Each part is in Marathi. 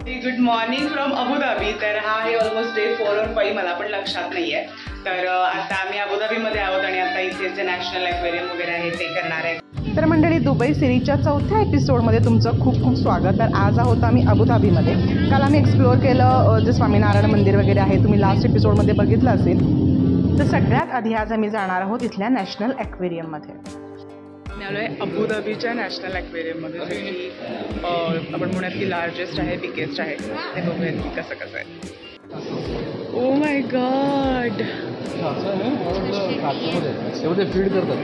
Good morning from Abu Dhabi. तर हा आहे ऑलमोस्ट डे 4 और 5, मला पण लक्षात नाहीये. तर आता आम्ही अबुधाबीमध्ये आहोत आणि आता इथे जे नॅशनल ॲक्वेरियम वगैरे आहे ते करणार आहे. तर मंडळी, दुबई सिरीजच्या 4थ्या एपिसोडमध्ये तुमचं खूप खूप स्वागत. तर आज आहोत आम्ही अबुधाबीमध्ये. काल आम्ही एक्सप्लोअर केलं जे स्वामीनारायण मंदिर वगैरे आहे, तुम्ही लास्ट एपिसोडमध्ये बघितलं असेल. तर सगळ्यात आधी आज आम्ही जाणार आहोत इथल्या नॅशनल ॲक्वेरियममध्ये. मी आलो आहे अबुधाबीच्या नॅशनल ॲक्वेरियममध्ये, जे की आपण म्हणूयात की लार्जेस्ट आहे, बिगेस्ट आहे. ते बघूयात की कसं कसं आहे. ओ माय गॉड, फीड करतात.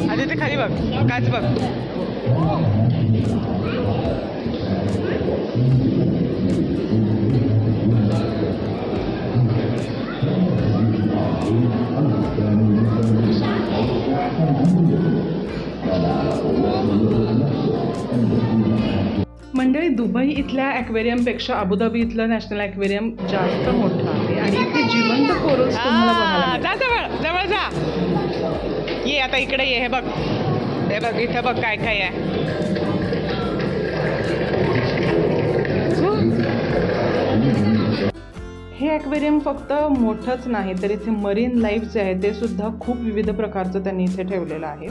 आधी ते खाली बघ, काच बघ. मंडळी, दुबई इथल्या ॲक्वेरियमपेक्षा अबुधाबी इथलं नॅशनल ॲक्वेरियम जास्त मोठं आहे आणि इथे जिवंत कोरल्स तुम्हाला बघायला. जा जवळ जवळ जा, ये आता इकडे ये. हे बघ, हे बघ, इथे बघ काय काय आहे. हे ॲक्वेरियम फक्त मोठंच नाही तर इथे मरीन लाईफ जे आहे ते सुद्धा खूप विविध प्रकारचं त्यांनी इथे ठेवलेलं आहे.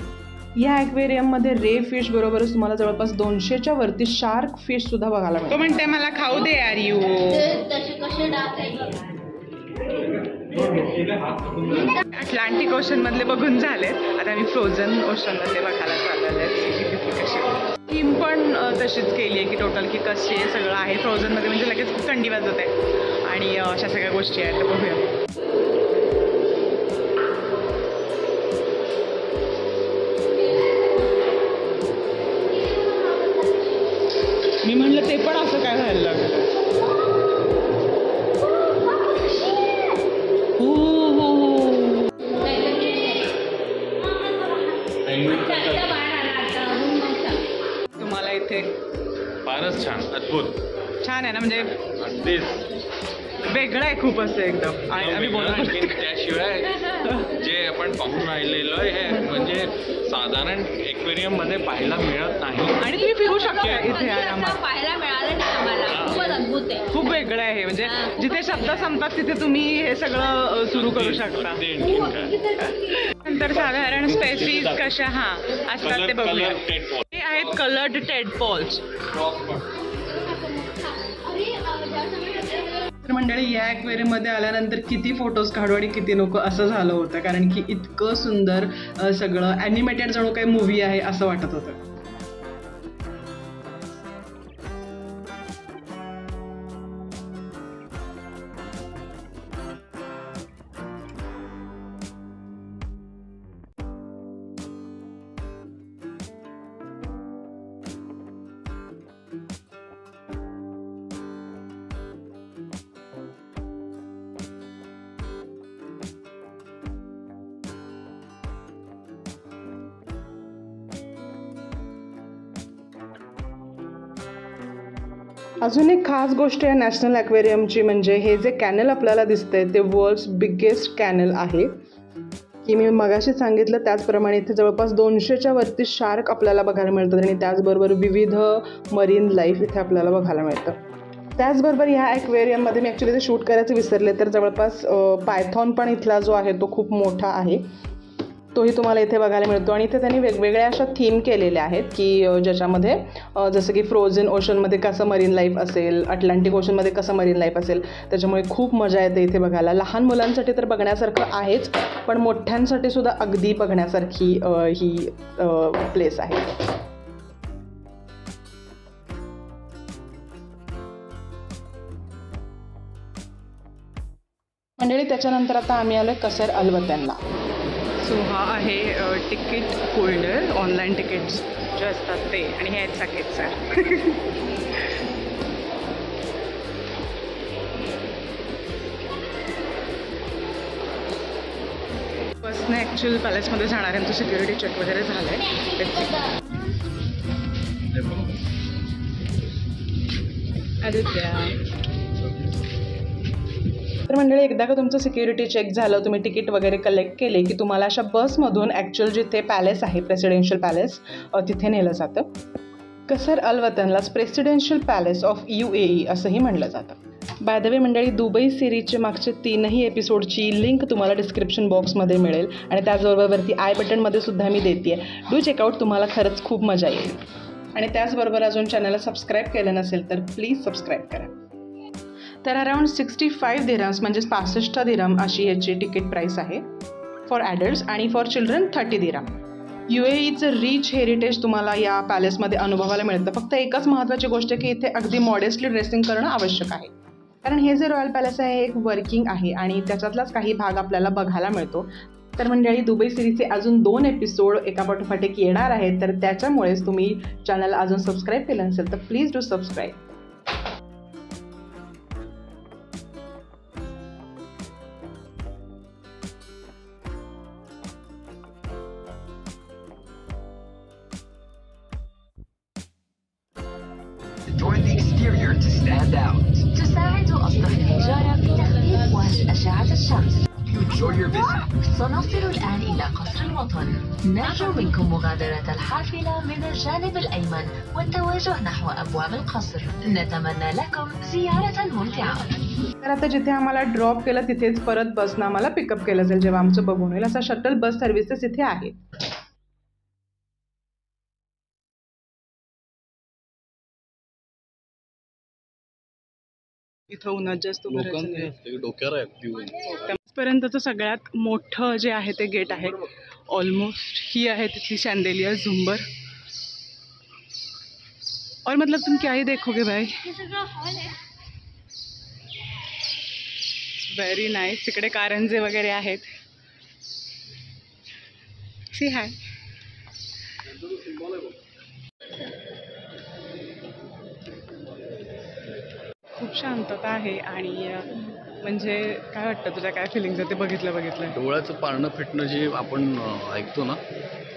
या ॲक्वेरियममध्ये रे फिश बरोबरच तुम्हाला जवळपास 200च्या वरती शार्क फिश सुद्धा बघायला मिळतो. तो म्हणते मला खाऊ दे यार यू. अटलांटिक ओशन मधले बघून झालेत, आता आम्ही फ्रोझन ओशन मधले बघायला चाललेले आहेत. थीम पण तशीच केली आहे की टोटल की कशी आहे सगळं आहे फ्रोझन मध्ये, म्हणजे लगेच थंडी वाजत आहे आणि अशा सगळ्या गोष्टी आहेत. तर बघूया. मी म्हणलं ते पण असं काय व्हायला लागलं. तुम्हाला इथे फारच छान, अद्भुत छान आहे ना, म्हणजे अगदीच वेगळं आहे खूप असं एकदम. आम्ही बोलतो त्याशिवाय जे आपण पाहून राहिलेलो आहे म्हणजे साधारण एक्वेरियम मध्ये पाहायला मिळत नाही. आणि तुम्ही फिरू शकता इथे आरामात. पाहायला मिळालं नाही आम्हाला. खूपच अद्भुत आहे, खूप वेगळं आहे. म्हणजे जिथे शब्द संपतात तिथे तुम्ही हे सगळं सुरू करू शकता. नंतर साधारण स्पेसिस कशा असतात ते बघूया. हे आहेत कलर्ड टेडपॉल्स. तर मंडळी, या ॲक्वेरियममध्ये आल्यानंतर किती फोटोज काढू आणि किती नको असं झालं होतं, कारण की इतकं सुंदर सगळं ॲनिमेटेड जणू काही मूवी आहे असं वाटत होतं. अजून एक खास गोष्ट आहे नॅशनल ॲक्वेरियमची, म्हणजे हे जे कॅनल आपल्याला दिसतंय ते वर्ल्ड्स बिगेस्ट कॅनल आहे. की मी मगाशी सांगितलं त्याचप्रमाणे इथे जवळपास 200च्या वरती शार्क आपल्याला बघायला मिळतात आणि त्याचबरोबर विविध मरीन लाईफ इथे आपल्याला बघायला मिळतं. त्याचबरोबर ह्या ॲक्वेरियममध्ये मी ॲक्च्युली ते शूट करायचं विसरले, तर जवळपास पायथॉन पण इथला जो आहे तो खूप मोठा आहे, तोही तुम्हाला इथे बघायला मिळतो. आणि इथे त्यांनी वेगवेगळ्या अशा थीम केलेल्या आहेत की ज्याच्यामध्ये जसं की फ्रोझन ओशनमध्ये कसं मरीन लाईफ असेल, अटलांटिक ओशनमध्ये कसं मरीन लाईफ असेल, त्याच्यामुळे खूप मजा येते इथे बघायला. लहान मुलांसाठी तर बघण्यासारखं आहेच, पण मोठ्यांसाठी सुद्धा अगदी बघण्यासारखी ही प्लेस आहे. मंडळी, त्याच्यानंतर आता आम्ही आलो कसर अलवतनला. सो हा आहे तिकीट होल्डर, ऑनलाईन तिकीट्स जे असतात ते, आणि हे आहेत साकेत सर. बसने ॲक्च्युअल पॅलेसमध्ये जाणाऱ्यांचं सिक्युरिटी चेक वगैरे झालं आहे. आदित्य तर मंडळी एकदा का तुमचं सिक्युरिटी चेक झालं, तुम्ही तिकीट वगैरे कलेक्ट केले की तुम्हाला अशा बसमधून ॲक्च्युअल जिथे पॅलेस आहे प्रेसिडेन्शियल पॅलेस तिथे नेलं जातं. कसर अल वतनलाच प्रेसिडेन्शियल पॅलेस ऑफ UAE असंही म्हणलं जातं. बाय द वे मंडळी, दुबई सिरीजचे मागचे 3ही एपिसोडची लिंक तुम्हाला डिस्क्रिप्शन बॉक्समध्ये मिळेल आणि त्याचबरोबर वरती आय बटनमध्ये सुद्धा मी देते आहे. डू चेकआउट, तुम्हाला खरंच खूप मजा येईल. आणि त्याचबरोबर अजून चॅनलला सबस्क्राईब केलं नसेल तर प्लीज सबस्क्राईब करा. तर अराउंड 65 दिरहम्स म्हणजे 65 दिरहम अशी याची तिकीट प्राईस आहे फॉर ॲडल्ट्स आणि फॉर चिल्ड्रन 30 दिरहम. UAEचं रिच हेरिटेज तुम्हाला या पॅलेसमध्ये अनुभवायला मिळतं. फक्त एकच महत्त्वाची गोष्ट की इथे अगदी मॉडेस्टली ड्रेसिंग करणं आवश्यक आहे, कारण हे जे रॉयल पॅलेस आहे एक वर्किंग आहे आणि त्याच्यातलाच काही भाग आपल्याला बघायला मिळतो. तर मंडळी, दुबई सिरीजचे अजून 2 एपिसोड एकापाठोपाठ एक येणार आहेत, तर त्याच्यामुळेच तुम्ही चॅनलला अजून सबस्क्राईब केलं नसेल तर please do subscribe. Adorn the exterior to stand out. تساعد أسطح الحجارة في تخفيف وهج أشعة الشمس. You enjoy your visit. سنصل الآن إلى قصر الوطن. نرجو منكم مغادرة الحافلة من الجانب الأيمن والتوجه نحو أبواب القصر. نتمنى لكم زيارة ممتعة. तर आता जिथे आम्हाला ड्रॉप केलं तिथेच परत बसनं आम्हाला पिकअप केलं जाईल जेव्हा आमचं बघून होईल. असा शटल बस सर्व्हिसेस इथे आहेत. इथं उन्हात जास्त पर्यंतचं सगळ्यात मोठं जे आहे ते गेट आहे. ऑलमोस्ट ही आहे तिथली शॅन्डेलियर झुंबर. और मतलब तुम क्या ही देखोगे भाई, व्हेरी नाईस. तिकडे कारंजे वगैरे आहेत. सी हाय. खूप शांतता आहे आणि म्हणजे काय वाटतं तुझ्या, काय फिलिंग्स आहे ते बघितलं डोळ्याचं पारणं फिटणं जे आपण ऐकतो ना,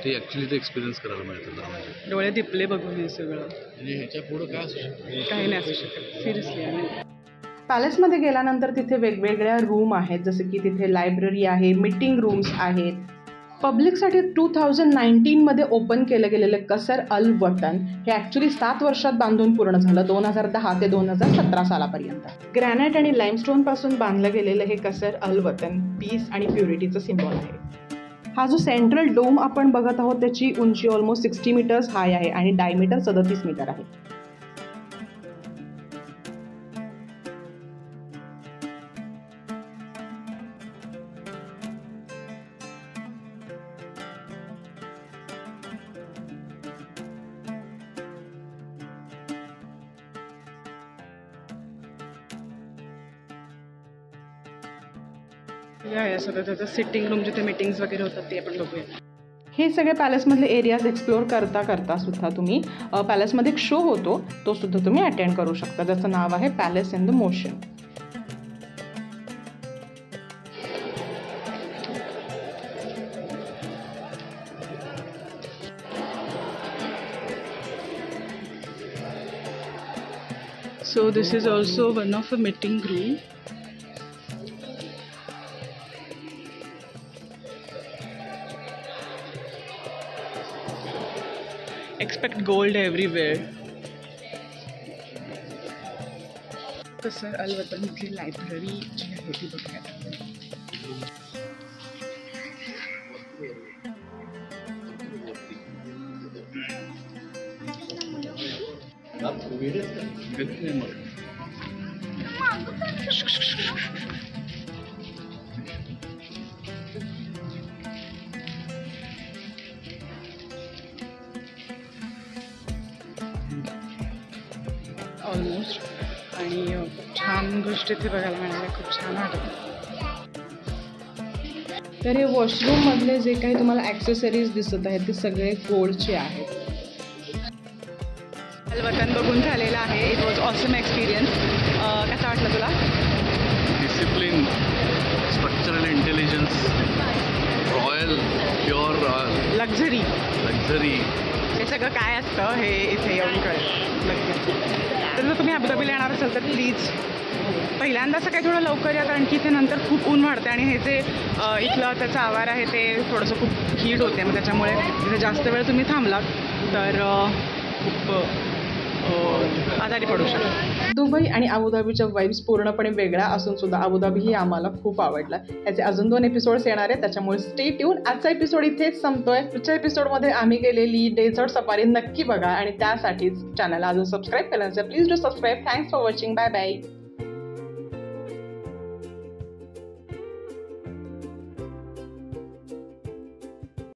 ते ॲक्च्युली ते एक्सपिरियन्स करायला मिळतं. म्हणजे डोळे दिपले बघून हे सगळं. म्हणजे ह्याच्या पुढं काय असू शकतं, काही नाही असू शकत सिरियसली. पॅलेसमध्ये गेल्यानंतर तिथे वेगवेगळ्या रूम आहेत, जसं की तिथे लायब्ररी आहे, मीटिंग रूम्स आहेत. पब्लिकसाठी 2019मध्ये ओपन केलं गेलेलं कसर अल वतन हे ॲक्च्युली 7 वर्षात बांधून पूर्ण झालं, 2010 ते 2017 सालापर्यंत. ग्रॅनाइट आणि लाईमस्टोनपासून बांधलं गेलेलं हे कसर अल वतन पीस आणि प्युरिटीचं सिम्बॉल आहे. हा जो सेंट्रल डोम आपण बघत आहोत त्याची उंची ऑलमोस्ट 60 मीटर्स हाय आहे आणि डायमीटर 37 मीटर आहे. असं त्याचं सिटिंग रूम जिथे मीटिंग्स वगैरे होतात ते आपण बघूया. हे सगळे पॅलेसमधले एरियाज एक्सप्लोअर करता सुद्धा तुम्ही पॅलेसमध्ये एक शो होतो तो सुद्धा तुम्ही अटेंड करू शकता, ज्याचं नाव आहे palace in the motion. So this is also one of a meeting room. Expect gold everywhere. कसर अल वतनची लायब्ररी जी आहे ती बघूया. ऑलमोस्ट आणि छान गोष्टी इथे बघायला मिळाल्या, खूप छान वाटत. तर हे वॉशरूममधले जे काही तुम्हाला ॲक्सेसरीज दिसत आहेत ते सगळे गोल्डचे आहेत. अल वतन बघून झालेला आहे. It was awesome experience. कसा वाटलं तुला? Discipline, structural intelligence, royal, pure royal, luxury, हे सगळं काय असतं हे इथे येऊन कळेल नक्की. तर जर तुम्ही अबुधाबीला येणार असाल तर प्लीज पहिल्यांदा असं काही थोडं लवकर या, कारण की इथे नंतर खूप ऊन वाढते आणि हे जे इथलं त्याचा आवार आहे ते थोडंसं खूप हीट होते. मग त्याच्यामुळे इथे जास्त वेळ तुम्ही थांबलात तर खूप आजारी पडू शकता. दुबई आणि अबुधाबीच्या वाईब्स पूर्णपणे वेगळ्या असून सुद्धा अबुधाबी ही आम्हाला खूप आवडला. याचे अजून 2 एपिसोड्स येणार आहेत, त्याच्यामुळे स्टे ट्यून. आजचा एपिसोड इथेच संपतोय. पुढच्या एपिसोडमध्ये आम्ही गेलेली डेझर्ट सफारी नक्की बघा आणि त्यासाठीच चॅनलला अजून सबस्क्राईब केलं नसेल please do subscribe. Thanks for watching. Bye bye.